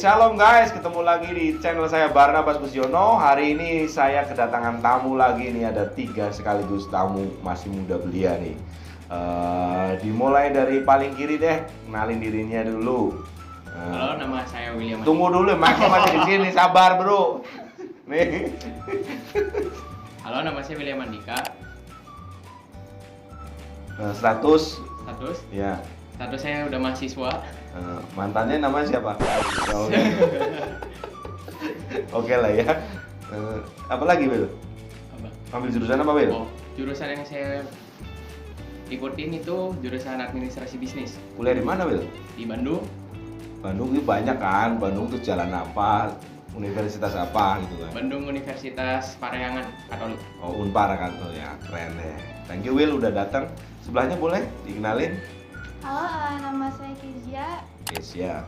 Shalom guys, ketemu lagi di channel saya Barnabas Bustiono. Hari ini saya kedatangan tamu lagi nih, ada 3 sekaligus tamu masih muda belia nih. Dimulai dari paling kiri deh, kenalin dirinya dulu. Halo, nama saya William. Tunggu dulu, mic-nya masih di sini, sabar bro. Nih. Halo, nama saya William Andika. Status? Ya. Status saya udah mahasiswa. Mantannya namanya siapa? Oke lah ya. Apa lagi Wil? Ambil jurusan apa Wil? Oh, jurusan yang saya ikutin itu jurusan administrasi bisnis. Kuliah di mana Wil? Di Bandung. Bandung itu banyak kan. Bandung tuh jalan apa? Universitas apa gitu kan? Bandung Universitas Parahyangan Katolik. Oh, Unpar kan tuh ya, keren deh. Thank you Will udah datang. Sebelahnya boleh dikenalin? Halo, nama saya Kezia. Kezia.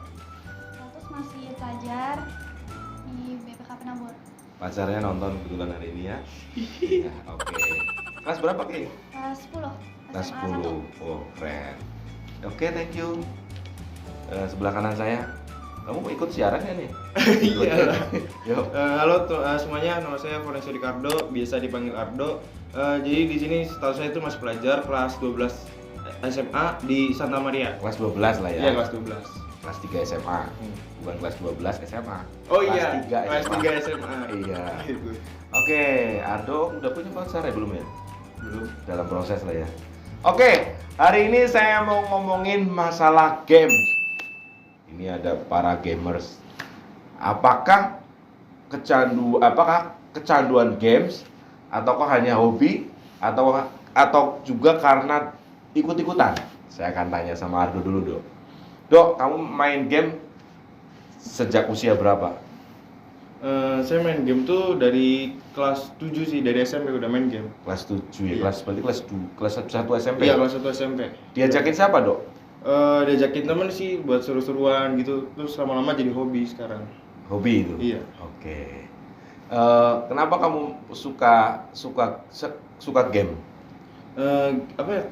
Status masih pelajar di BPK Penabur. Pacarnya nonton kebetulan hari ini ya. Ya, oke. Kelas berapa Ki? Kelas 10. Kelas SMA 10. Oh, keren. Oke, thank you. Sebelah kanan saya. Kamu mau ikut siaran ya nih? Iya. Yuk. Halo semuanya, nama saya Florencio Ricardo, biasa dipanggil Ardo. Jadi di sini status saya itu masih pelajar kelas 12 SMA di Santa Maria. Kelas 12 lah ya. Iya, kelas 12. Kelas 3 SMA. Bukan kelas 12 SMA. Oh Kelas iya, 3 kelas SMA. 3 SMA. Iya. Gitu. Oke, Ardo udah punya pacar ya belum ya? Belum. Dalam proses lah ya. Oke, hari ini saya mau ngomongin masalah game. Ini ada para gamers. Apakah kecanduan games ataukah hanya hobi atau juga karena ikut-ikutan? Saya akan tanya sama Ardo dulu, Dok. Dok, kamu main game sejak usia berapa? Saya main game tuh dari kelas 7 sih, dari SMP udah main game. Kelas 7 ya, Iya. berarti kelas 1 SMP. Iya, kelas 1 SMP. Diajakin siapa, Dok? Diajakin temen sih buat seru-seruan gitu, terus lama-lama jadi hobi sekarang. Hobi itu. Iya. Oke. Kenapa kamu suka game?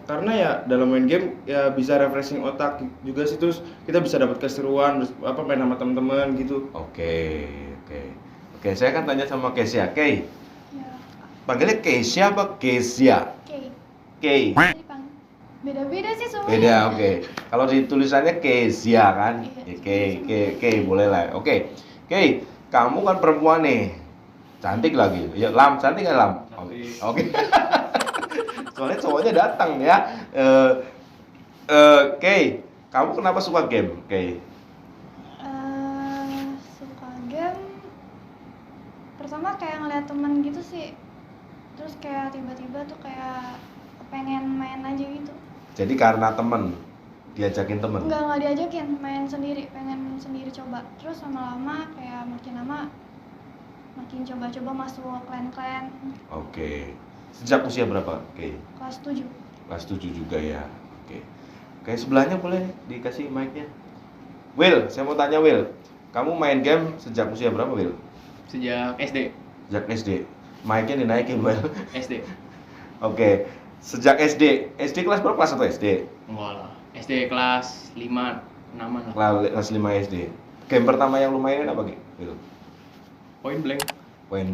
Karena ya dalam main game ya bisa refreshing otak juga sih, terus kita bisa dapat keseruan, terus main sama teman-teman gitu. Oke. Saya akan tanya sama Kezia. Kay, Ya, panggilnya Kezia apa Kezia? K. Kay. Jadi beda-beda sih semuanya. Beda, oke. Kalau di tulisannya Kezia kan? Iya, Ya, Kay, boleh lah. Oke. Kay, kamu kan perempuan nih. Cantik lagi. Ya, Lam, cantik kan Lam? Cantik. Oke. Soalnya cowoknya datang ya. Kay, kamu kenapa suka game, Kay? Suka game. Pertama kayak ngeliat temen gitu sih. Terus kayak tiba-tiba tuh kayak pengen main aja gitu. Jadi karena temen, diajakin temen. Nggak diajakin, main sendiri, pengen sendiri coba. Terus lama-lama kayak makin lama makin coba-coba masuk klan-klan. Oke. Sejak usia berapa, Kay? Kelas 7. Kelas 7 juga ya. Oke. Oke, sebelahnya boleh dikasih mic-nya. Will, saya mau tanya Will. Kamu main game sejak usia berapa, Will? Sejak SD. Sejak SD. Mic-nya dinaikin, Will. SD. Oke. Sejak SD. SD kelas berapa? Kelas 1 SD. Enggak lah. SD kelas 5, 6 lah. Kelas 5 SD. Game pertama yang lu mainin apa, Ki? Will? Point blank. Point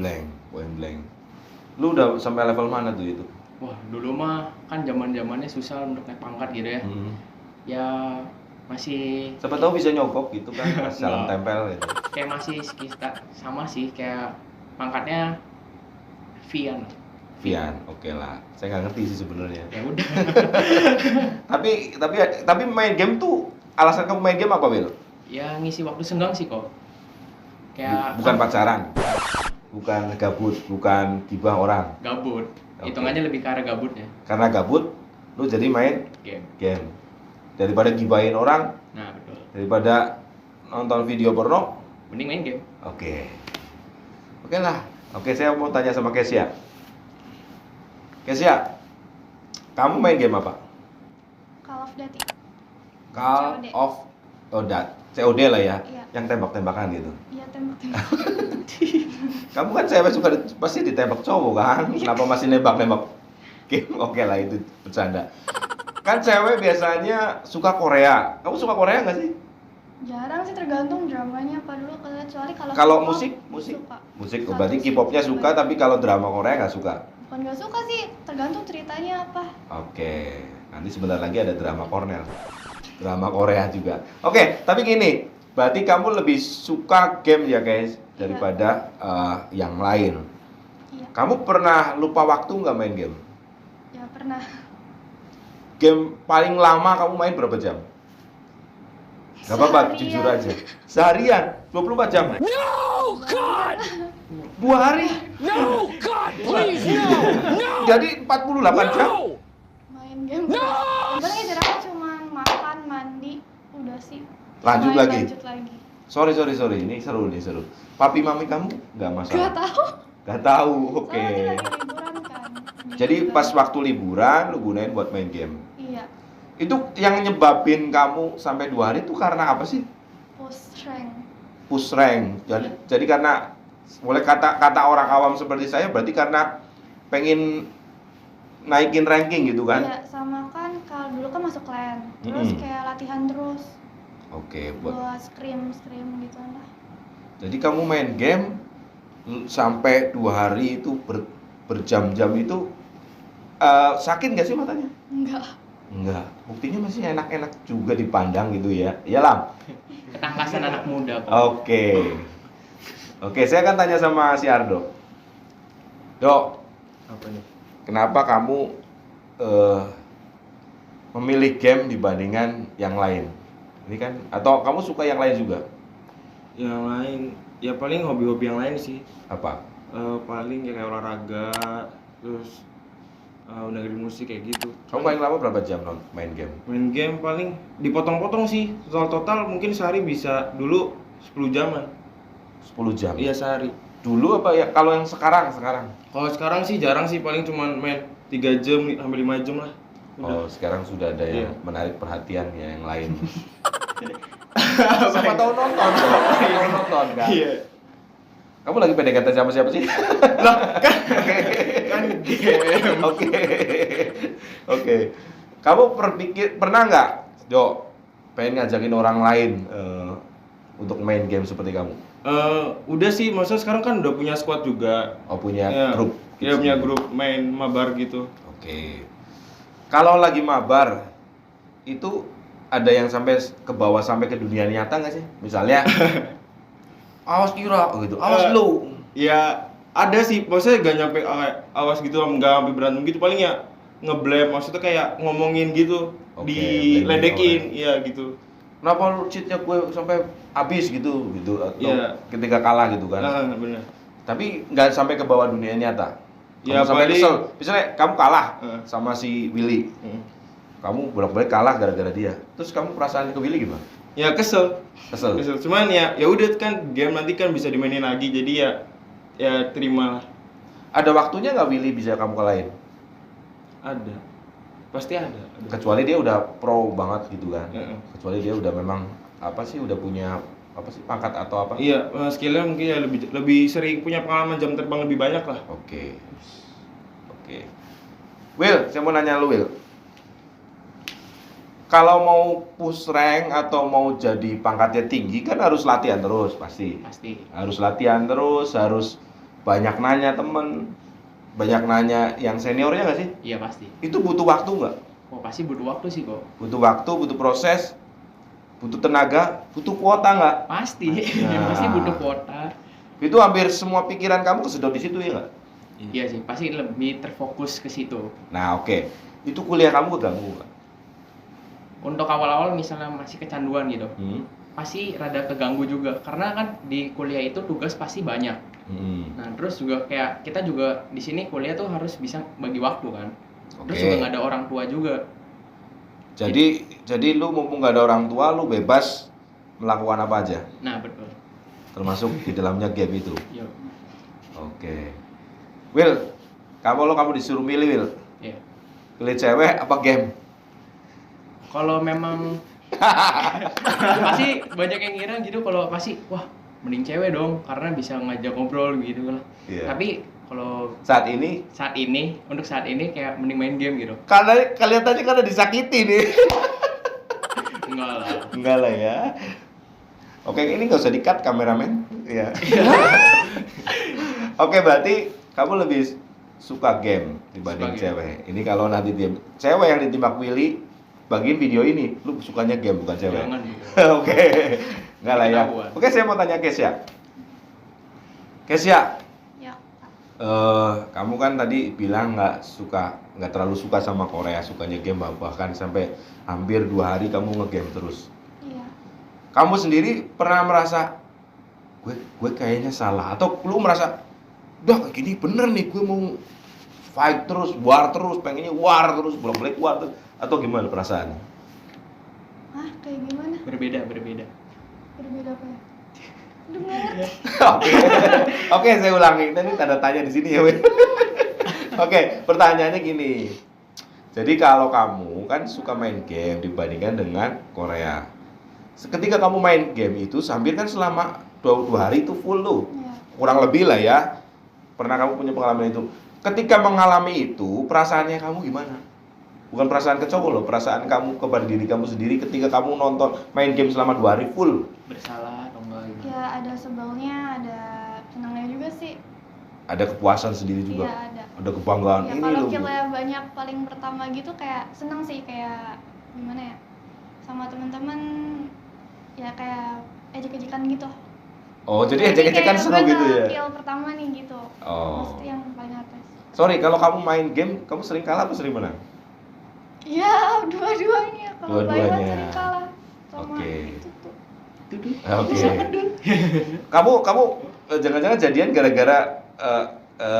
blank. Lu udah sampai level mana tuh itu? Wah, dulu mah kan zaman-zamannya susah untuk naik pangkat gitu ya. Ya masih Siapa tahu bisa nyogok gitu kan, kasih salam Enggak. tempel gitu. kayak masih sekitar sama sih, kayak pangkatnya Vian. Vian, oke lah. Saya nggak ngerti sih sebenarnya. Ya udah. Tapi main game tuh, alasan kamu main game apa, Will? Ya ngisi waktu senggang sih kok. Kayak Bukan pacaran, bukan gabut, bukan gibah orang. gabut. Oke. Hitungannya lebih ke arah gabutnya. Karena gabut, lu jadi main Game. game. Daripada gibahin orang, Nah, betul. daripada nonton video porno, Mending main game. oke. Oke lah. Oke, saya mau tanya sama Kezia. Kezia, kamu main game apa? Call of Duty. Call COD. of COD lah ya, Iya. yang tembak-tembakan gitu. Iya, tembak-tembak. Kamu kan cewek suka pasti ditembak cowok kan? Kenapa masih nembak-nembak game? Oke lah, itu bercanda. Kan cewek biasanya suka Korea. Kamu suka Korea nggak sih? Jarang sih, tergantung dramanya apa dulu kecuali Kalau K-pop, musik? suka. Musik, Satu berarti sih, K-popnya suka, banyak. tapi kalau drama Korea nggak suka. Bukan gak suka sih, tergantung ceritanya apa. Oke, nanti sebentar lagi ada drama Cornell. Drama Korea juga. Oke, tapi gini, berarti kamu lebih suka game ya guys daripada yang lain. Iya. Kamu pernah lupa waktu nggak main game? Ya pernah. Game paling lama kamu main berapa jam? Gak apa-apa, Seharian. jujur aja. Seharian, 24 jam. No, God! 2 hari. No, God, please, no! Jadi 48 jam. No! Main game. Yang paling istirahat cuma makan, mandi, udah sih. Lanjut Main, lagi. Lanjut lagi. Sorry, ini seru. Papi mami kamu nggak masalah? Gak tahu. Gak tahu, oke. Soalnya lagi liburan kan. Jadi Liburan. pas waktu liburan lu gunain buat main game. Iya. Itu yang nyebabin kamu sampai 2 hari itu karena apa sih? Push rank. Push rank. Jadi karena mulai kata orang awam seperti saya berarti karena pengen naikin ranking gitu kan? Iya, sama kan kalau dulu kan masuk clan. Terus Mm-mm. kayak latihan terus Oke, buat. buat scrim gitu lah. Jadi kamu main game sampai 2 hari itu berjam-jam itu sakit nggak sih matanya? Enggak. Buktinya masih enak-enak juga dipandang gitu ya. Iya Lam. Ketangkasan anak muda kok. Oke, saya akan tanya sama si Ardo. Dok, Apa nih? kenapa kamu memilih game dibandingkan yang lain? Ini kan, atau kamu suka yang lain juga? Yang lain, ya paling hobi-hobi yang lain sih. Apa? Paling ya kayak olahraga, terus dengerin musik kayak gitu. Kamu paling lama berapa jam main game? Main game paling dipotong-potong sih. Total mungkin sehari bisa dulu 10 jaman. 10 jam? Iya sehari. Dulu apa ya? Kalau yang sekarang? Kalau sekarang sih jarang sih, paling cuman main 3 jam sampai 5 jam lah. Oh, sekarang sudah ada yang Iya. menarik perhatian ya yang lain. Siapa tahu nonton, kan? Iya. Kamu lagi PDKT sama siapa sih? Kan game. Oke. Kamu pernah nggak, Jo, pengen ngajakin orang lain untuk main game seperti kamu? Udah sih, maksudnya sekarang kan udah punya squad juga. Oh, punya Iya. grup? Iya, punya grup main mabar gitu. Oke. Kalau lagi mabar, itu ada yang sampai ke bawah sampai ke dunia nyata nggak sih? Misalnya, awas kira gitu, awas Eh, lu. Ya ada sih, maksudnya gak nyampe awas gitu, nggak sampai berantem gitu, paling ya ngeblame, maksudnya kayak ngomongin gitu, Oke, diledekin, iya gitu. Kenapa lu cheatnya gue sampai habis gitu atau Iya. ketika kalah gitu kan? Bener. Tapi nggak sampai ke bawah dunia nyata. Ya, Kamu sampai paling- kesel. Misalnya kamu kalah sama si Willy, Hmm. kamu bolak-balik kalah gara-gara dia. Terus kamu perasaan ke Willy gimana? Ya kesel. Kesel. Cuman ya udah kan game nanti kan bisa dimainin lagi, jadi ya terima lah. Ada waktunya nggak Willy bisa kamu kalahin? Ada. Pasti ada. Kecuali dia udah pro banget gitu kan. Heeh. Kecuali dia udah memang apa sih udah punya apa sih pangkat atau apa? Iya, skillnya mungkin ya lebih sering punya pengalaman jam terbang lebih banyak lah. Oke. Will, saya mau nanya lu Will. Kalau mau push rank atau mau jadi pangkatnya tinggi kan harus latihan terus pasti. Pasti. Harus latihan terus, harus banyak nanya temen, banyak nanya yang seniornya nggak sih? Iya pasti. Itu butuh waktu nggak? Oh pasti butuh waktu sih kok. Butuh waktu, butuh proses, butuh tenaga, butuh kuota nggak? Pasti. Nah. Pasti butuh kuota. Itu hampir semua pikiran kamu kesedot di situ ya nggak? Iya sih. Pasti lebih terfokus ke situ. Nah oke, itu kuliah kamu keganggu nggak? Untuk awal-awal misalnya masih kecanduan gitu, Hmm. pasti rada keganggu juga. Karena kan di kuliah itu tugas pasti banyak. Hmm. Nah terus juga kayak kita juga di sini kuliah tuh harus bisa bagi waktu kan. Terus Oke. juga nggak ada orang tua juga. Jadi lu mumpung nggak ada orang tua, lu bebas melakukan apa aja, Nah betul. termasuk di dalamnya game itu. Yo. Oke. Will, kamu disuruh milih Will, Ya. pilih cewek apa game? Kalau memang pasti banyak yang ngira gitu kalau pasti wah mending cewek dong karena bisa ngajak ngobrol gitu lah. Iya. Tapi kalau Saat ini, untuk saat ini kayak mending main game gitu. karena kalian tadi karena disakiti nih. Enggak lah. Enggak lah ya. Oke, ini nggak usah di-cut kameramen. Ya. Oke, berarti kamu lebih suka game dibanding Suka game. cewek. Ini kalau nanti dia cewek yang ditembak Willy, bagiin video ini, lu sukanya game bukan cewek. Jangan ya. Oke, nggak lah ya. Ketahuan. Oke, saya mau tanya Kesya. Kesya, Ya. kamu kan tadi bilang nggak terlalu suka sama Korea, sukanya game, bahkan sampai hampir 2 hari kamu ngegame terus. Iya. Kamu sendiri pernah merasa gue kayaknya salah, atau lu merasa udah kayak gini bener nih, gue mau fight terus, war terus, pengennya war terus, bolak-balik war terus, atau gimana perasaannya? Hah, kayak gimana? Berbeda. Berbeda apa ya? Aduh, nggak ngerti. Oke, oke, saya ulangi. Ini tanda tanya di sini ya, Win. Oke, pertanyaannya gini. Jadi kalau kamu kan suka main game dibandingkan dengan Korea. Ketika kamu main game itu, sambil kan selama 2 hari itu full tuh. Iya. Kurang lebih lah ya. Pernah kamu punya pengalaman itu. Ketika mengalami itu, perasaannya kamu gimana? Bukan perasaan ke cowok loh, perasaan kamu kepada diri kamu sendiri ketika kamu nonton main game selama 2 hari full. Bersalah atau enggak gitu. Ya ada sebelnya, ada senangnya juga sih. Ada kepuasan sendiri juga. Iya ada. Ada kebanggaan Ya ini kalau loh. killnya banyak paling pertama gitu kayak seneng sih, kayak gimana ya, sama teman-teman ya kayak ejek-ejekan gitu. Oh, jadi Ini ejek-ejekan kayak seru gimana gitu ya. Kill pertama nih gitu. Oh. Pasti yang paling atas. Sorry, kalau kamu main game, kamu sering kalah atau sering menang? Ya dua-duanya, kalau Dua-duanya. Baywan sering kalah sama Oke. itu tuh. Oke. Kamu jangan-jangan jadian gara-gara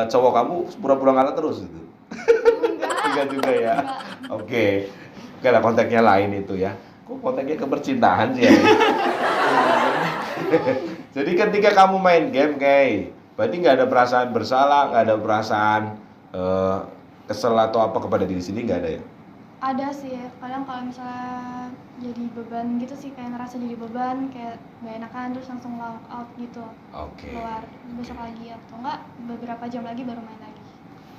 cowok kamu pura-pura ngalah terus gitu? Enggak juga ya. Enggak. Oke. Oke lah, konteksnya lain itu ya. Kok konteksnya ke percintaan sih ya? Jadi ketika kamu main game kayak, berarti nggak ada perasaan bersalah, nggak ada perasaan kesel atau apa kepada diri sendiri, nggak ada ya? Ada sih, kadang kalau misalnya jadi beban gitu sih, kayak ngerasa jadi beban, kayak gak enakan terus langsung log out gitu. Oke. Keluar besok lagi atau enggak beberapa jam lagi baru main lagi.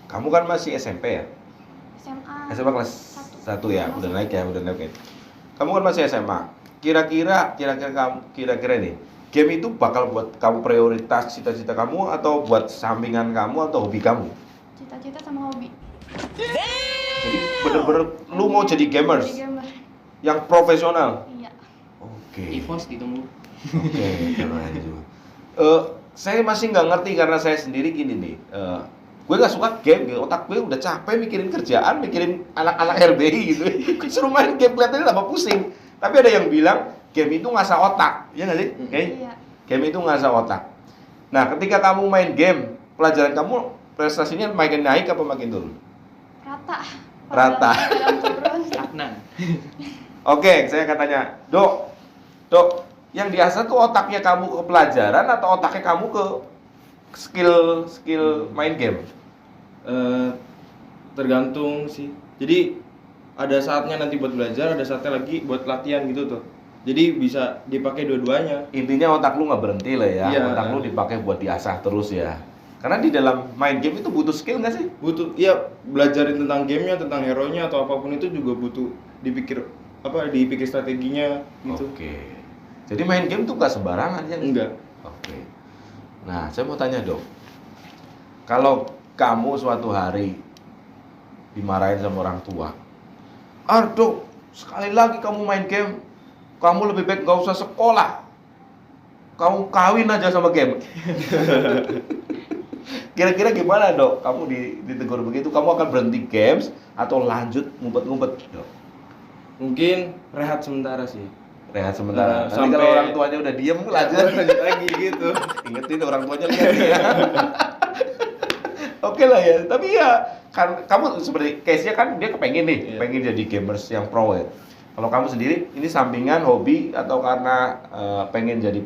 Kamu kan masih SMP ya? SMA. SMA kelas 1 ya, udah naik ya, udah naik ya. Kamu kan masih SMA. Kira-kira nih, game itu bakal buat kamu prioritas cita-cita kamu atau buat sampingan kamu atau hobi kamu? Cita-cita sama hobi. Jadi bener-bener lu mau jadi gamers Jadi gamer. yang profesional. Iya. Oke. EVOS ditunggu. Oke, keren juga. Saya masih nggak ngerti karena saya sendiri gini nih. Gue nggak suka game, gitu. Otak gue udah capek mikirin kerjaan, mikirin anak-anak RBI gitu. Suruh main game kelihatannya tambah pusing. Tapi ada yang bilang game itu ngasah otak, ya nggak sih? Oke? Iya. Game itu ngasah otak. Nah, ketika kamu main game, pelajaran kamu prestasinya makin naik apa makin turun? Rata. Rata. Kadang turun. Stagnan. Oke, saya akan tanya, Dok, yang diasah tuh otaknya kamu ke pelajaran atau otaknya kamu ke skill main game? Tergantung sih. Jadi ada saatnya nanti buat belajar, ada saatnya lagi buat latihan gitu tuh. Jadi bisa dipakai dua-duanya. Intinya otak lu nggak berhenti lah ya, Iya. otak lu dipakai buat diasah terus ya. Karena di dalam main game itu butuh skill nggak sih? Butuh, iya, belajarin tentang gamenya, tentang hero-nya atau apapun itu juga butuh dipikir strateginya gitu. Oke. Jadi main game tuh nggak sembarangan ya? Enggak. Oke. Nah, saya mau tanya Dok, kalau kamu suatu hari dimarahin sama orang tua, Dok, sekali lagi kamu main game, kamu lebih baik nggak usah sekolah, kamu kawin aja sama game. Kira-kira gimana Dok? Kamu ditegur begitu, kamu akan berhenti games atau lanjut ngumpet-ngumpet Dok? Mungkin rehat sementara sih. Rehat sementara. Nanti Sampai- kalau orang tuanya udah diem, lanjut. Lanjut lagi gitu. Ingetin orang tuanya lihat ya. Oke lah ya, tapi ya kan kamu seperti case-nya kan dia kepengen nih, Iya. pengen jadi gamers yang pro ya. Kalau kamu sendiri ini sampingan hobi atau karena pengen jadi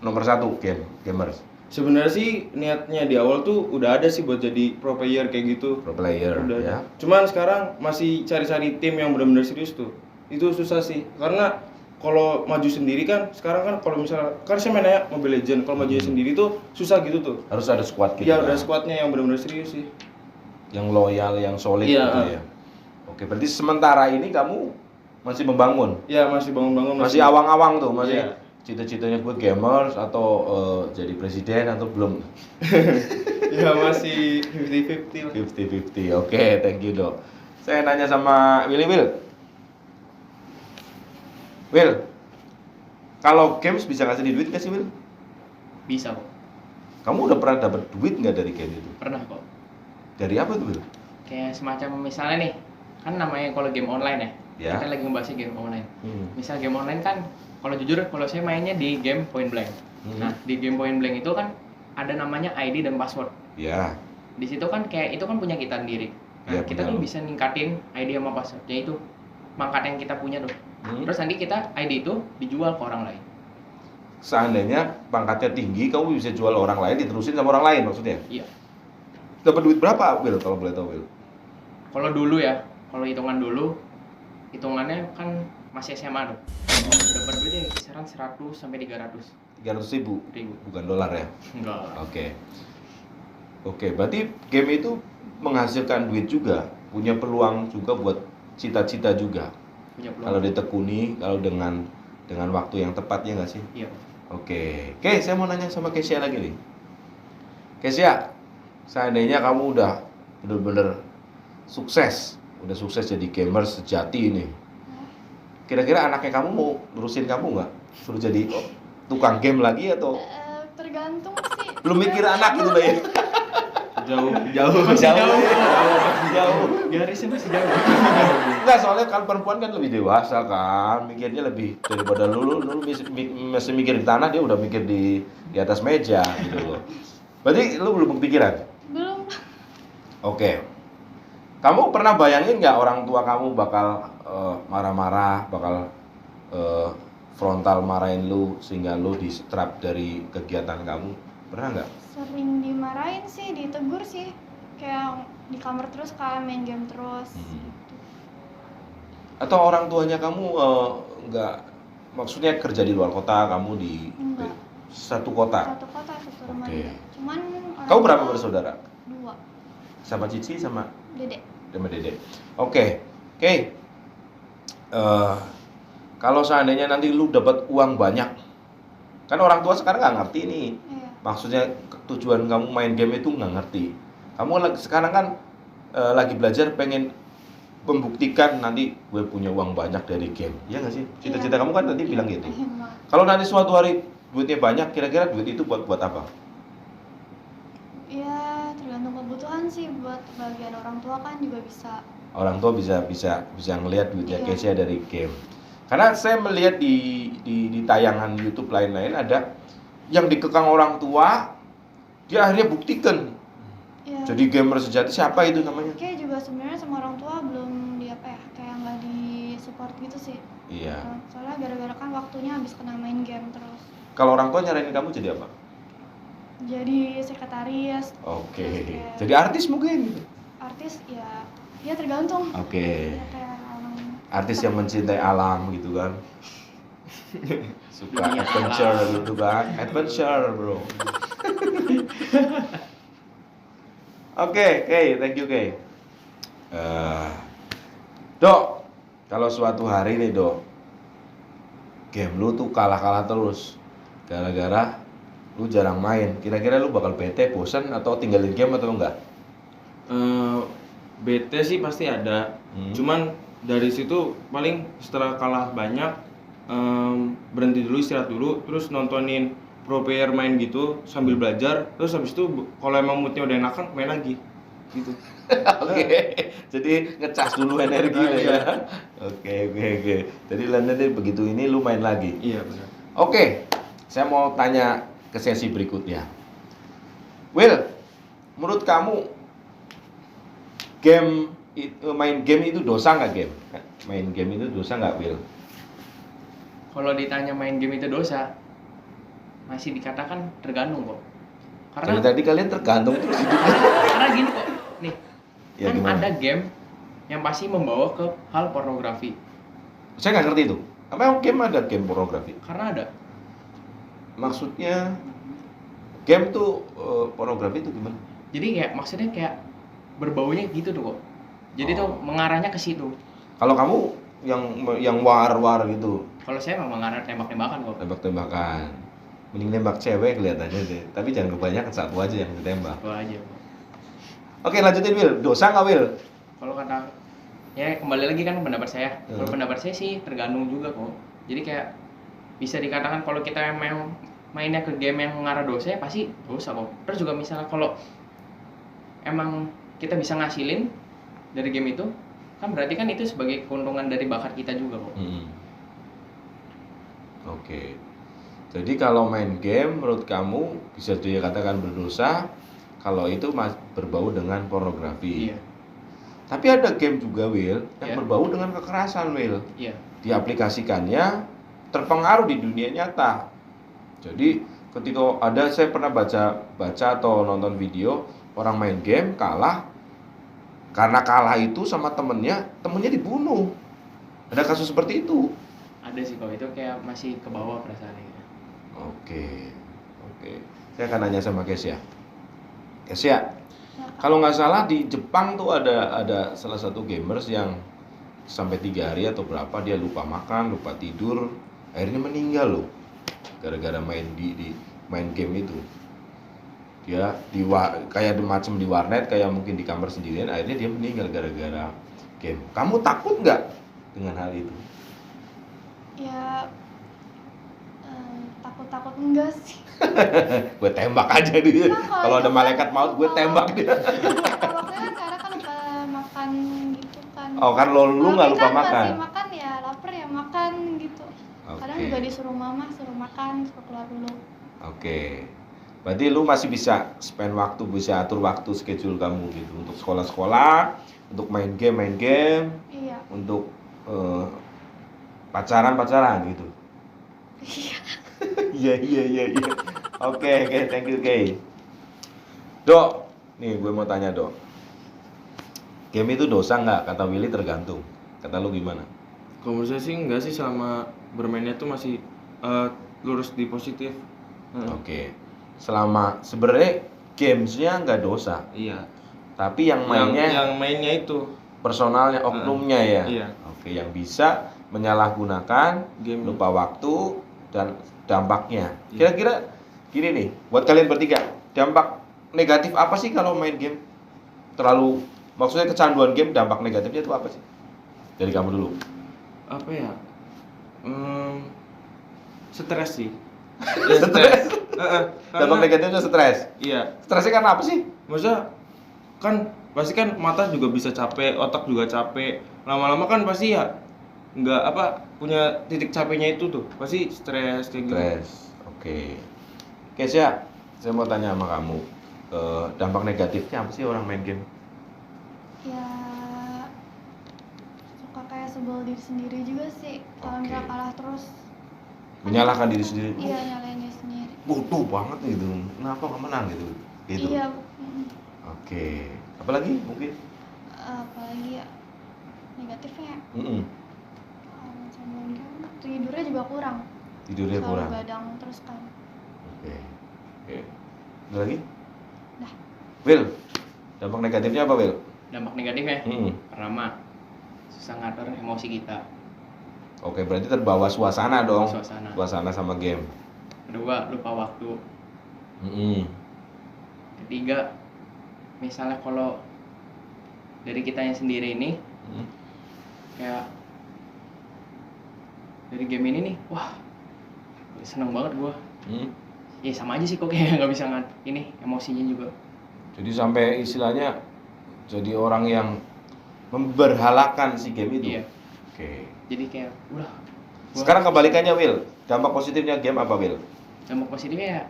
nomor 1 gamers, Sebenarnya sih niatnya di awal tuh udah ada sih buat jadi pro player kayak gitu. pro player Udah ya. ada. Cuman sekarang masih cari-cari tim yang benar-benar serius tuh. Itu susah sih. Karena kalau maju sendiri kan sekarang kan kalau misalnya kan saya mainnya Mobile Legends, kalau maju sendiri tuh susah gitu tuh. Harus ada squad gitu. Iya, kan? udah squadnya yang benar-benar serius sih. Yang loyal, yang solid Iya. gitu ya. Oke, berarti sementara ini kamu masih membangun. Ya masih bangun-bangun Masih awang-awang tuh, masih Iya. Cita-citanya gue gamers atau jadi presiden atau belum? Ya masih 50-50 lah. 50-50. Oke, thank you, Dok. Saya nanya sama Will. Will, kalau games bisa ngasih duit nggak sih, Will? Bisa kok. Kamu udah pernah dapat duit nggak dari game itu? Pernah kok. Dari apa tuh, Will? Kayak semacam misalnya nih, kan namanya kalau game online ya. Ya. Kita lagi ngebahas game online. Hmm. Misal game online kan, kalau jujur kalau saya mainnya di game Point Blank. Nah, di game Point Blank itu kan ada namanya ID dan password. Ya. Di situ kan kayak itu kan punya kita sendiri. Nah, Ya, kita punya tuh lo. bisa ningkatin ID sama passwordnya itu mangkat yang kita punya tuh. Terus nanti kita ID itu dijual ke orang lain. Seandainya pangkatnya tinggi, kamu bisa jual orang lain, diterusin sama orang lain maksudnya? Iya. Dapat duit berapa, Will, kalau boleh tahu, Will? Kalau dulu ya, kalau hitungan dulu, hitungannya kan masih SMA tuh. Dapat duitnya kisaran 100 sampai 300 300.000, ribu. bukan dolar ya? Enggak. Oke, berarti game itu menghasilkan duit juga, punya peluang juga buat cita-cita juga. Punya peluang. Kalau ditekuni, kalau dengan waktu yang tepat, ya nggak sih? Iya. Oke, saya mau nanya sama Kesia lagi nih. Kesia, seandainya kamu udah bener-bener sukses jadi gamer sejati ini, kira-kira anaknya kamu mau nurusin kamu nggak? Suruh jadi tukang game lagi atau Tergantung sih. belum mikir anak gitu lah ya? Jauh. Garisnya masih jauh. Enggak, soalnya kan perempuan kan lebih dewasa kan, mikirnya lebih daripada lu masih mikir di tanah, dia udah mikir di atas meja gitu loh. Berarti lu belum kepikiran? Belum. Oke. Kamu pernah bayangin nggak orang tua kamu bakal marah-marah, bakal frontal marahin lu sehingga lu distrap dari kegiatan kamu? Pernah nggak? Sering dimarahin sih, ditegur sih. Kayak di kamar terus kan main game terus. Atau orang tuanya kamu nggak, maksudnya kerja di luar kota, kamu di Enggak. satu kota? Satu kota, satu rumah Oke. juga. Cuman orang Kamu berapa tua bersaudara? 2. Sama Cici sama Dedek. Dede. Oke. Kalau seandainya nanti lu dapat uang banyak, kan orang tua sekarang nggak ngerti nih. Iya. Maksudnya tujuan kamu main game itu nggak ngerti. Kamu sekarang kan lagi belajar, pengen membuktikan nanti gue punya uang banyak dari game. Iya nggak sih? Cita-cita Iya. kamu kan tadi bilang gitu. Pengen banget. Kalau nanti suatu hari duitnya banyak, kira-kira duit itu buat apa? Ya tergantung kebutuhan sih, buat bagian orang tua kan juga bisa. Orang tua bisa ngelihat duitnya Iya. Kesia dari game. Karena saya melihat di tayangan YouTube lain-lain ada yang dikekang orang tua, dia akhirnya buktikan Ya. jadi gamer sejati. Siapa itu namanya? Kayak juga sebenarnya sama orang tua belum di apa ya, kayak nggak di support gitu sih. Iya. Soalnya gara-gara kan waktunya habis kena main game terus. Kalau orang tua nyaranin kamu jadi apa? Jadi sekretaris. Oke. Terus kayak Jadi artis mungkin. artis ya, ya tergantung. Oke. Ya kayak orang Artis yang mencintai alam gitu kan. Suka Dunia adventure alam. gitu kan. Adventure, bro. Oke, thank you, Dok, kalau suatu hari nih, Dok, game lu tuh kalah terus gara-gara lu jarang main, kira-kira lu bakal bete, bosan, atau tinggalin game atau enggak? BT sih pasti ada. Cuman dari situ paling setelah kalah banyak berhenti dulu, istirahat dulu, terus nontonin pro player main gitu sambil belajar, terus habis itu kalau emang moodnya udah enakan main lagi gitu. Oke, jadi ngecas dulu energi lah ya. Oke. Jadi nanti begitu ini lu main lagi. Iya benar. Oke, saya mau tanya ke sesi berikutnya. Will, menurut kamu main game itu dosa nggak, game? Main game itu dosa nggak, Will? Kalau ditanya main game itu dosa, masih dikatakan tergantung kok. Dari Karena tadi kalian tergantung terus hidupnya. karena gini kok, nih Ya, kan gimana? ada game yang pasti membawa ke hal pornografi. Saya nggak ngerti itu. Emang game ada game pornografi? Karena ada. Maksudnya game tuh pornografi itu gimana? Jadi kayak maksudnya kayak berbaunya gitu tuh kok. Jadi tuh mengarahnya ke situ. Kalau kamu yang war gitu. Kalau saya memang nggak tembak-tembakan kok. Tembak-tembakan. Mending nembak cewek kelihatannya deh. Tapi jangan kebanyakan, satu aja yang ditembak. Itu aja kok. Oke, lanjutin Will. Dosa nggak Will? Kalau kata ya kembali lagi kan pendapat saya. Kalau Hmm. pendapat saya sih tergantung juga kok. Jadi kayak bisa dikatakan kalau kita memang mainnya ke game yang mengarah dosa ya pasti dosa kok. Terus juga misalnya kalau emang kita bisa ngasilin dari game itu kan berarti kan itu sebagai keuntungan dari bakat kita juga kok. Oke. Jadi kalau main game menurut kamu bisa dikatakan berdosa kalau itu berbau dengan pornografi. Iya. Tapi ada game juga Will yang Iya. berbau dengan kekerasan Will. Iya. Diaplikasikannya terpengaruh di dunia nyata. Jadi ketika saya pernah baca atau nonton video orang main game kalah, karena kalah itu sama temennya dibunuh. Ada kasus seperti itu. Ada sih kok itu kayak masih ke bawah perasaannya. Oke. Saya akan nanya sama Kesia. Kesia, Ya, Kak. kalau nggak salah di Jepang tuh ada salah satu gamers yang sampai 3 hari atau berapa dia lupa makan, lupa tidur, akhirnya meninggal loh, gara-gara main di main game itu. Dia kayak macam di warnet, kayak mungkin di kamar sendirian, akhirnya dia meninggal gara-gara game. Kamu takut nggak dengan hal itu? Ya takut enggak sih. Gue tembak aja dia. Nah, Kalau ada itu malaikat kan maut, gue tembak dia. Waktunya karena kan lupa makan gitu kan. Oh kan lu Kalau nggak lupa kan makan? masih makan ya lapar ya makan gitu. Kadang Oke. juga disuruh mama suruh makan, suruh keluar dulu. Oke. Berarti lu masih bisa spend waktu, bisa atur waktu schedule kamu gitu untuk sekolah-sekolah, untuk main game, Iya. untuk pacaran gitu. Iya. Iya. Oke, thank you, Kay. Dok, nih gue mau tanya, Dok. Game itu dosa nggak? Kata Willy tergantung. Kata lu gimana? Kalau menurut saya sih enggak sih, selama bermainnya tuh masih lurus di positif. Oke. Selama sebenarnya gamesnya nggak dosa, Iya. tapi yang mainnya yang mainnya itu personalnya, oknumnya ya. Iya. Oke, yang bisa menyalahgunakan, Game. lupa waktu dan dampaknya. Iya. Kira-kira gini nih, buat kalian bertiga, dampak negatif apa sih kalau main game? Maksudnya kecanduan game, dampak negatifnya itu apa sih? Dari kamu dulu. Apa ya? Stres sih. Stres. Dampak Karena, negatifnya stres. iya. Stresnya karena apa sih? Maksudnya kan pasti kan mata juga bisa capek, otak juga capek. Lama-lama kan pasti ya nggak punya titik capeknya itu tuh. Pasti stres kayak gitu. Stres. Oke. Kesya, saya mau tanya sama kamu. Dampak negatifnya apa sih orang main game? Ya suka kayak sebel diri sendiri juga sih. Kalau Oke. misalnya kalah terus. Menyalahkan diri sendiri. Iya, nyalain diri sendiri. Bodoh banget gitu. Kenapa nggak menang gitu? Gitu. Iya. Oke. Apalagi mungkin? Apalagi ya negatifnya Mm-mm. sebelum game tidurnya juga kurang. Tidurnya Selalu kurang. gadang terus kan. Oke. Ada lagi? Dah. Will, dampak negatifnya apa Will? Dampak negatifnya Mm-mm. pertama susah ngatur emosi kita. Oke, berarti terbawa suasana dong. Suasana. Sama game. Kedua lupa waktu. Mm-mm. Ketiga misalnya kalau dari kitanya sendiri ini Mm. kayak dari game ini nih, wah seneng banget gua. Mm. Ya sama aja sih kok kayak nggak bisa ini emosinya juga. Jadi sampai istilahnya jadi orang yang memberhalakan si game itu. Iya. Oke. Jadi kayak udah. Sekarang kebalikannya Will. Dampak positifnya game apa Will? dampak positifnya ya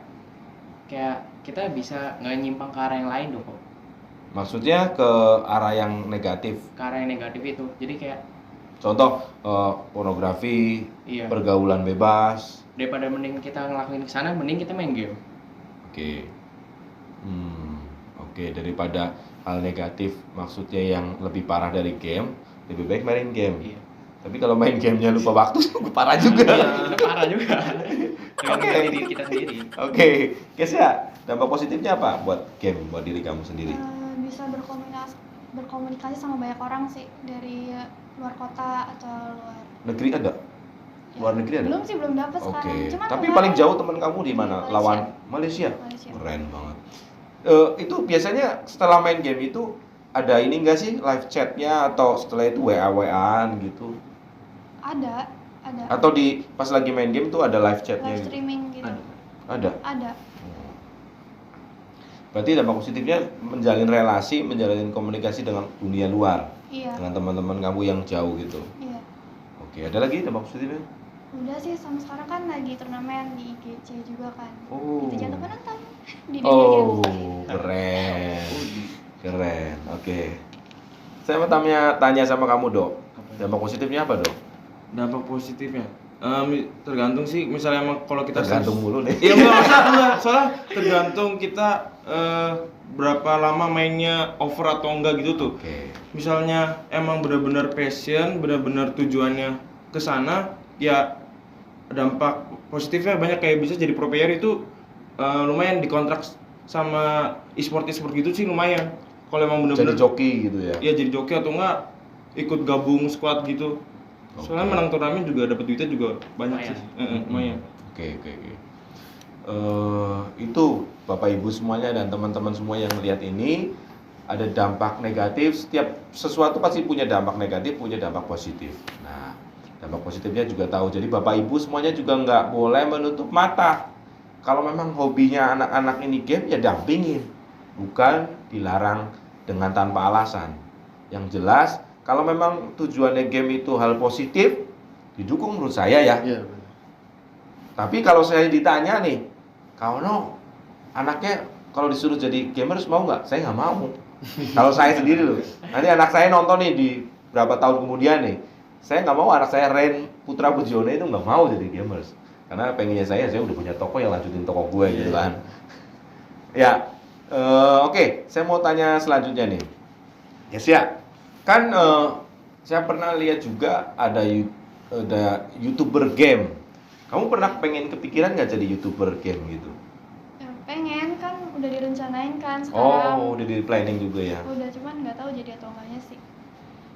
kayak kita bisa nggak nyimpang ke arah yang lain dong kok. Maksudnya ke arah yang negatif. Ke arah yang negatif itu. Jadi kayak Contoh pornografi, iya. pergaulan bebas. Daripada mending kita ngelakuin kesana, mending kita main game. Oke. Oke, daripada hal negatif maksudnya yang lebih parah dari game, lebih baik main game. Iya. Tapi kalau main gamenya lupa waktu, parah juga. Itu parah juga. Tergantung dari diri kita sendiri. Oke, Kesya, dampak positifnya apa buat game, buat diri kamu sendiri? Bisa berkomunikasi sama banyak orang sih dari luar kota atau luar Negeri ada? Luar negeri ada? belum sih, belum dapat Oke. sekarang. Cuman Tapi kemarin paling jauh teman kamu di mana? Malaysia. Lawan Malaysia. Malaysia. Keren banget. Itu biasanya setelah main game itu ada ini enggak sih live chatnya atau setelah itu WA-WAan gitu? ada Atau di pas lagi main game tuh ada live chatnya live gitu? streaming gitu. Ada. Ada. Berarti dampak positifnya menjalin relasi, menjalin komunikasi dengan dunia luar, Iya. dengan teman-teman kamu yang jauh gitu. Iya. Oke, ada lagi dampak positifnya? Udah sih, sama sekarang kan lagi turnamen di IGC juga kan. Oh. Itu jangan lupa nonton di dunia Oh, games. keren. Keren. Oke. Saya mau tanya sama kamu, Dok. Dampak positifnya apa, Dok? Dampak positifnya tergantung sih, misalnya emang kalau kita Tergantung mulu nih. Iya enggak, soalnya tergantung kita berapa lama mainnya, over atau enggak gitu tuh. Oke. Misalnya emang benar-benar passion, benar-benar tujuannya ke sana, ya dampak positifnya banyak, kayak bisa jadi pro player itu lumayan dikontrak sama e-sport gitu sih lumayan. Kalau emang Jadi benar-benar joki gitu ya. iya jadi joki atau enggak ikut gabung squad gitu. Soalnya Oke. menang turnamen juga dapat duitnya juga banyak Lumayan. sih. Lumayan. Oke. Itu Bapak Ibu semuanya dan teman-teman semua yang melihat ini, ada dampak negatif. Setiap sesuatu pasti punya dampak negatif, punya dampak positif. Nah, dampak positifnya juga tahu. Jadi Bapak Ibu semuanya juga nggak boleh menutup mata. Kalau memang hobinya anak-anak ini game, ya dampingin, bukan dilarang dengan tanpa alasan. Yang jelas, kalau memang tujuannya game itu hal positif, didukung menurut saya ya. Iya benar. Tapi kalau saya ditanya nih, Kaono, anaknya kalau disuruh jadi gamers mau nggak? Saya nggak mau. Kalau saya sendiri loh. Nanti anak saya nonton nih di berapa tahun kemudian nih, saya nggak mau anak saya Ren Putra Bujiono itu nggak mau jadi gamers. Karena pengennya saya udah punya toko yang lanjutin toko gue gitu kan. Ya, oke. Saya mau tanya selanjutnya nih. Yes ya. Kan saya pernah lihat juga ada YouTuber game. Kamu pernah pengen kepikiran nggak jadi YouTuber game gitu? Ya, pengen kan, udah direncanain kan sekarang. Oh, udah di planning juga ya. Udah, cuman nggak tahu jadi atau enggaknya sih.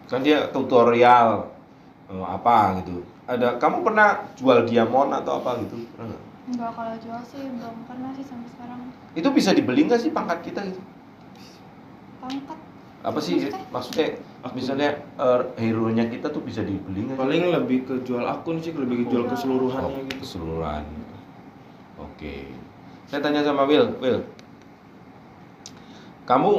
Kan dia tutorial apa gitu. Kamu pernah jual diamond atau apa gitu? Pernah nggak? Enggak, kalau jual sih belum pernah sih sampai sekarang. Itu bisa dibeli nggak sih pangkat kita gitu? Pangkat Apa sih maksudnya? Misalnya hero-nya kita tuh bisa dibeli nggak? Paling lebih ke jual akun sih, lebih ke jual keseluruhannya gitu. Keseluruhan. Oke. Saya tanya sama Will. Kamu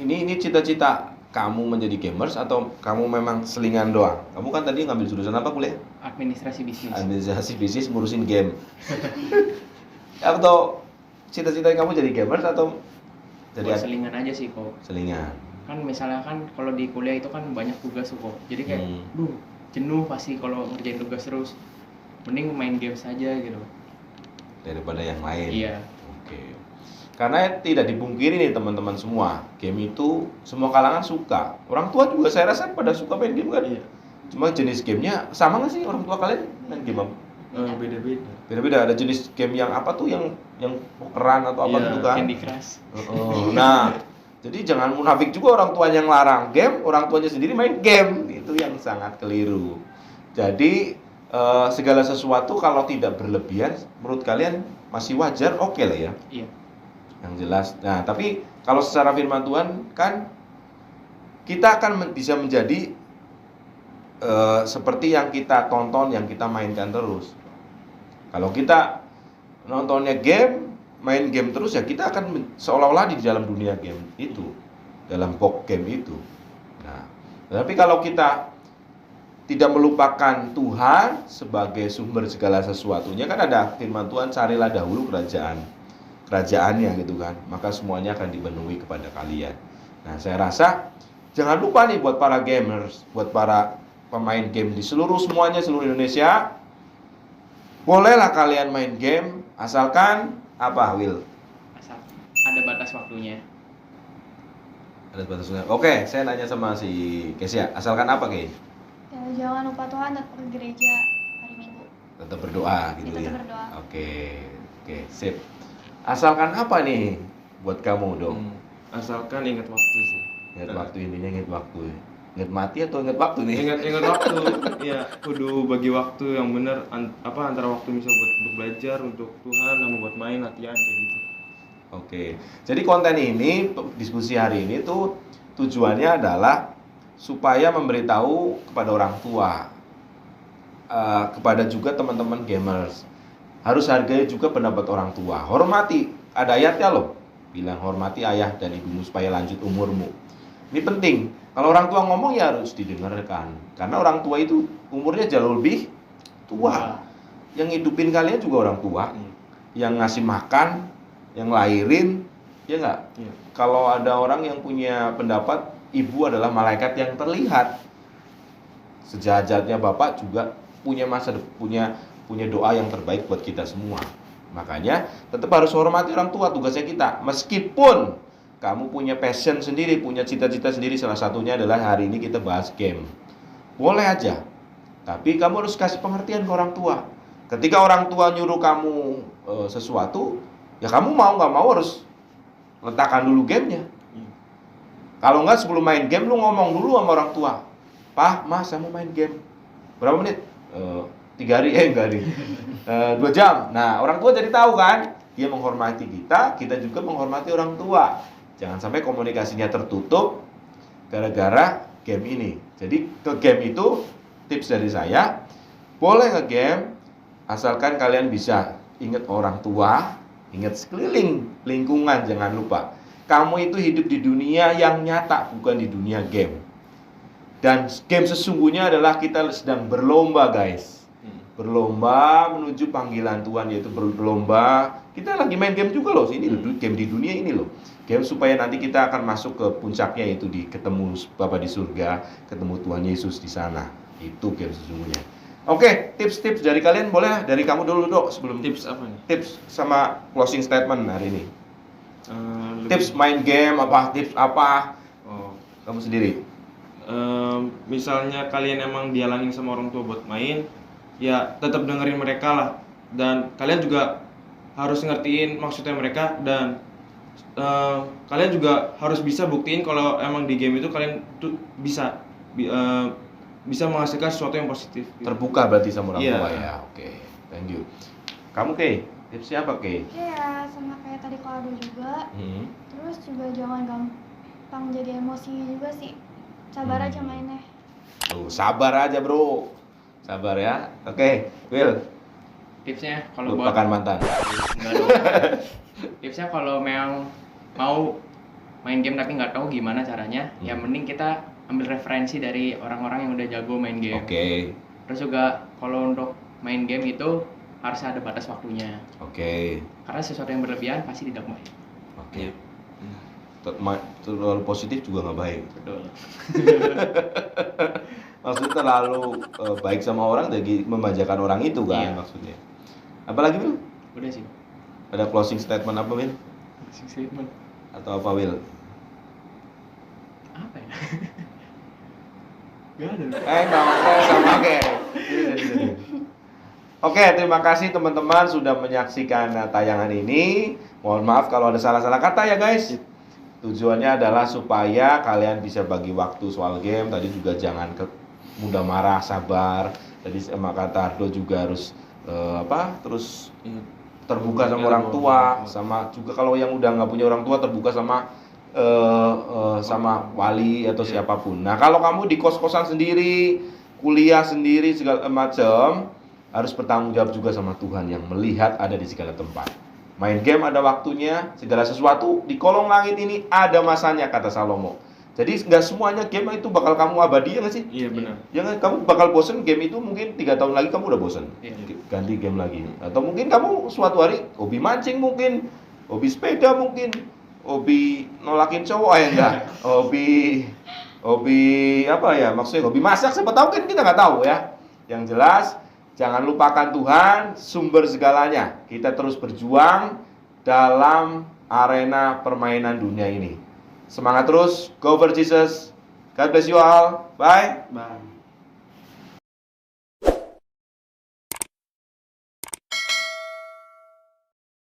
ini cita-cita kamu menjadi gamers atau kamu memang selingan doang? Kamu kan tadi ngambil jurusan apa kuliah? Administrasi bisnis. Administrasi bisnis ngurusin game. Atau cita-cita kamu jadi gamers atau jadi Buat selingan aja sih kok. selingan? Kan misalnya kan kalau di kuliah itu kan banyak tugas kok. Jadi kayak duh, jenuh pasti kalau ngerjain tugas terus. Mending main game saja gitu. Daripada yang lain. Iya. Oke. Karena tidak dipungkiri nih teman-teman semua, game itu semua kalangan suka. Orang tua juga saya rasa pada suka main game kan. Iya. Cuma jenis gamenya sama nggak sih orang tua kalian main game apa? Beda-beda. Beda-beda. Ada jenis game yang apa tuh yang pokeran atau apa Iya, gitu kan? Candy Crush. Nah, jadi jangan munafik juga orang tuanya yang larang game, orang tuanya sendiri main game. Itu yang sangat keliru. Jadi segala sesuatu kalau tidak berlebihan, menurut kalian masih wajar, oke lah ya. Iya. Yang jelas. Nah, tapi kalau secara firman Tuhan kan kita akan bisa menjadi seperti yang kita tonton, yang kita mainkan terus. Kalau kita nontonnya game, main game terus, ya kita akan seolah-olah di dalam dunia game itu, dalam box game itu. Nah, tapi kalau kita tidak melupakan Tuhan sebagai sumber segala sesuatunya, kan ada firman Tuhan, carilah dahulu kerajaannya gitu kan, maka semuanya akan dipenuhi kepada kalian. Nah, saya rasa jangan lupa nih buat para gamers, buat para pemain game di seluruh Indonesia, bolehlah kalian main game asalkan apa, Will? Asal ada batas waktunya. Ada batasnya. Oke, saya nanya sama si Kesia, asalkan apa, Kay? Ya, jangan lupa Tuhan, tetap ke gereja hari Minggu. Tetap berdoa gitu Tetap ya. berdoa. Oke, sip. Asalkan apa nih buat kamu, Dong? Asalkan ingat waktu sih. Ingat waktu, intinya ingat waktu. Ingat mati atau ingat waktu nih? Ingat waktu. Ya, kudu bagi waktu yang benar antara waktu misal buat untuk belajar, untuk Tuhan, sama buat main, latihan kayak gitu. Oke. Jadi konten ini, diskusi hari ini tuh tujuannya adalah supaya memberitahu kepada orang tua, kepada juga teman-teman gamers, harus hargai juga pendapat orang tua. Hormati, ada ayatnya loh, bilang hormati ayah dan ibumu supaya lanjut umurmu. Ini penting. Kalau orang tua ngomong ya harus didengarkan, karena orang tua itu umurnya jauh lebih tua. Yang hidupin kalian juga orang tua, yang ngasih makan, yang lahirin, ya nggak? Iya. Kalau ada orang yang punya pendapat ibu adalah malaikat yang terlihat, sejahat-jahatnya bapak juga punya punya doa yang terbaik buat kita semua. Makanya tetap harus hormati orang tua, tugasnya kita. Meskipun kamu punya passion sendiri, punya cita-cita sendiri, salah satunya adalah hari ini kita bahas game. Boleh aja, tapi kamu harus kasih pengertian ke orang tua. Ketika orang tua nyuruh kamu sesuatu, ya kamu mau nggak mau harus letakkan dulu gamenya. Kalau nggak sebelum main game lu ngomong dulu sama orang tua. Pak, Mas, saya mau main game. Berapa menit? 3 hari, enggak hari. 2 jam. Nah, orang tua jadi tahu kan, dia menghormati kita juga menghormati orang tua. Jangan sampai komunikasinya tertutup gara-gara game ini. Jadi ke game itu tips dari saya, boleh nge-game asalkan kalian bisa ingat orang tua, ingat sekeliling, lingkungan, jangan lupa. Kamu itu hidup di dunia yang nyata, bukan di dunia game. Dan game sesungguhnya adalah kita sedang berlomba, guys. Berlomba menuju panggilan Tuhan, yaitu berlomba. Kita lagi main game juga loh, ini game di dunia ini loh. Game supaya nanti kita akan masuk ke puncaknya, yaitu ketemu Bapa di surga, ketemu Tuhan Yesus di sana. Itu game sesungguhnya. Oke, tips-tips dari kalian boleh dari kamu dulu dok sebelum Tips apa nih? tips sama closing statement hari ini. Lebih- Tips main game apa? Tips apa? Oh, Kamu sendiri. misalnya kalian emang dihalangin sama orang tua buat main, ya tetap dengerin mereka lah. Dan kalian juga harus ngertiin maksudnya mereka, dan kalian juga harus bisa buktiin kalau emang di game itu kalian tuh bisa menghasilkan sesuatu yang positif. Gitu. Terbuka berarti sama orang Iya. tua ya. Oke, thank you. Kamu Kay, tipsnya apa Kay? Ya sama kayak tadi Kaldo juga. Terus juga jangan gampang jadi emosi juga sih. Sabar aja mainnya. Tuh, sabar aja bro. Sabar ya. Oke, Will, Tipsnya kalau buat lupakan mantan. Enggak dong. Tipsnya kalau memang mau main game tapi nggak tahu gimana caranya, ya mending kita ambil referensi dari orang-orang yang udah jago main game. Oke. Terus juga kalau untuk main game itu harus ada batas waktunya. Oke. Karena sesuatu yang berlebihan pasti tidak baik. Oke. Terlalu positif juga nggak baik. Betul. Maksudnya terlalu baik sama orang jadi memanjakan orang itu kan Iya. maksudnya. Apalagi Will? Udah sih. Ada closing statement apa Will? Statement. Atau apa Will? Apa ya? Gak ada. Sama oke. Oke, terima kasih teman-teman sudah menyaksikan tayangan ini. Mohon maaf kalau ada salah-salah kata ya guys. Tujuannya adalah supaya kalian bisa bagi waktu soal game. Tadi juga jangan mudah marah, sabar. Tadi sama kata Ardo juga harus terus terbuka sama orang tua, sama juga kalau yang udah nggak punya orang tua terbuka sama sama wali atau siapapun. Nah kalau kamu di kos-kosan sendiri, kuliah sendiri segala macam, harus bertanggung jawab juga sama Tuhan yang melihat ada di segala tempat. Main game ada waktunya, segala sesuatu di kolong langit ini ada masanya kata Salomo. Jadi nggak semuanya game itu bakal kamu abadi ya nggak sih? Iya benar. Jangan kamu bakal bosen game itu, mungkin 3 tahun lagi kamu udah bosen. Iya. Ganti game lagi. Atau mungkin kamu suatu hari hobi mancing mungkin, hobi sepeda mungkin, hobi nolakin cowok enggak. Hobi apa ya? Maksudnya hobi masak, siapa tahu kan kita nggak tahu ya. Yang jelas jangan lupakan Tuhan sumber segalanya. Kita terus berjuang dalam arena permainan dunia ini. Semangat terus, go for Jesus. God bless you all. Bye. Bye.